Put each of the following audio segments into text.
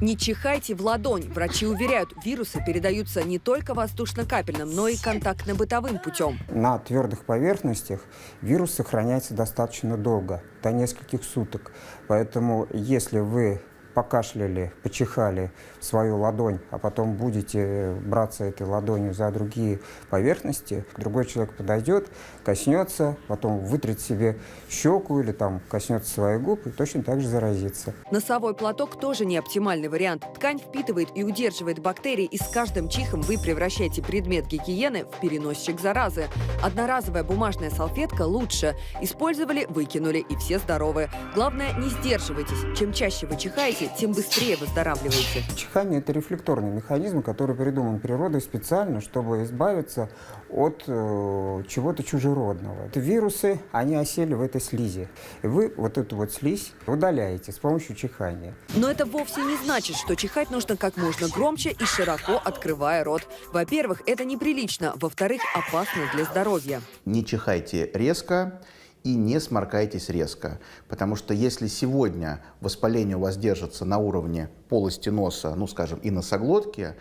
Не чихайте в ладонь. Врачи уверяют, вирусы передаются не только воздушно-капельным, но и контактно-бытовым путем. На твердых поверхностях вирус сохраняется достаточно долго, до нескольких суток. Поэтому если вы покашляли, почихали в свою ладонь, а потом будете браться этой ладонью за другие поверхности, другой человек подойдет, коснется, потом вытрет себе щеку или там коснется своих губ и точно так же заразится. Носовой платок тоже не оптимальный вариант. Ткань впитывает и удерживает бактерии, и с каждым чихом вы превращаете предмет гигиены в переносчик заразы. Одноразовая бумажная салфетка лучше. Использовали, выкинули, и все здоровы. Главное, не сдерживайтесь. Чем чаще вы чихаете, тем быстрее выздоравливаете. Чихание – это рефлекторный механизм, который придуман природой специально, чтобы избавиться от чего-то чужеродного. Это вирусы, они осели в этой слизи. И вы вот эту вот слизь удаляете с помощью чихания. Но это вовсе не значит, что чихать нужно как можно громче и широко открывая рот. Во-первых, это неприлично. Во-вторых, опасно для здоровья. Не чихайте резко и не сморкайтесь резко. Потому что если сегодня воспаление у вас держится на уровне полости носа, ну скажем, и носоглотки,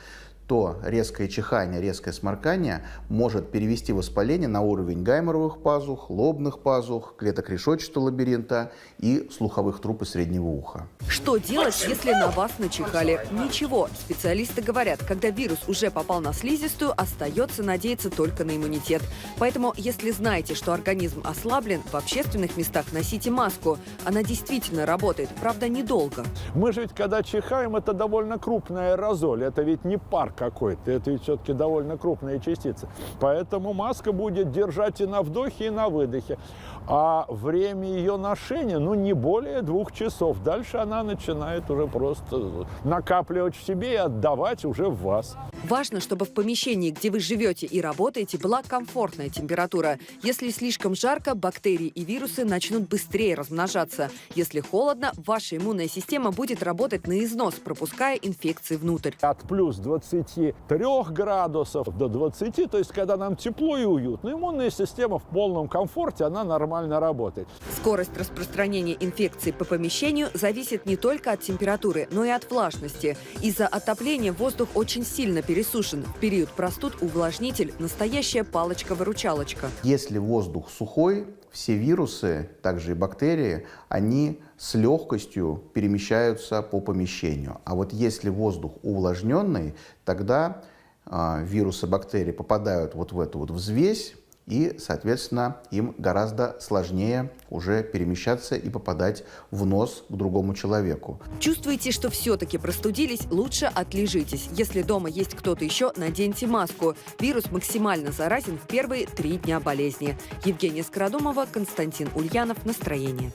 то резкое чихание, резкое сморкание может перевести воспаление на уровень гайморовых пазух, лобных пазух, клеток решетчатого лабиринта и слуховых труб и среднего уха. Что делать, если на вас начихали? Ничего. Специалисты говорят, когда вирус уже попал на слизистую, остается надеяться только на иммунитет. Поэтому, если знаете, что организм ослаблен, в общественных местах носите маску. Она действительно работает, правда, недолго. Мы же ведь, когда чихаем, это довольно крупный аэрозоль. Это ведь не пар какой-то, это ведь все-таки довольно крупные частицы. Поэтому маска будет держать и на вдохе, и на выдохе. А время ее ношения, ну, не более 2 часов. Дальше она начинает уже просто накапливать в себе и отдавать уже в вас. Важно, чтобы в помещении, где вы живете и работаете, была комфортная температура. Если слишком жарко, бактерии и вирусы начнут быстрее размножаться. Если холодно, ваша иммунная система будет работать на износ, пропуская инфекции внутрь. От плюс 23 градусов до 20, то есть когда нам тепло и уютно, иммунная система в полном комфорте, она нормально работает. Скорость распространения инфекций по помещению зависит не только от температуры, но и от влажности. Из-за отопления воздух очень сильно пересушен. В период простуд увлажнитель – настоящая палочка-выручалочка. Если воздух сухой, все вирусы, также и бактерии, они с легкостью перемещаются по помещению. А вот если воздух увлажненный, тогда вирусы, бактерии попадают вот в эту вот взвесь, и, соответственно, им гораздо сложнее уже перемещаться и попадать в нос к другому человеку. Чувствуете, что все-таки простудились? Лучше отлежитесь. Если дома есть кто-то еще, наденьте маску. Вирус максимально заразен в первые 3 дня болезни. Евгения Скородумова, Константин Ульянов. Настроение.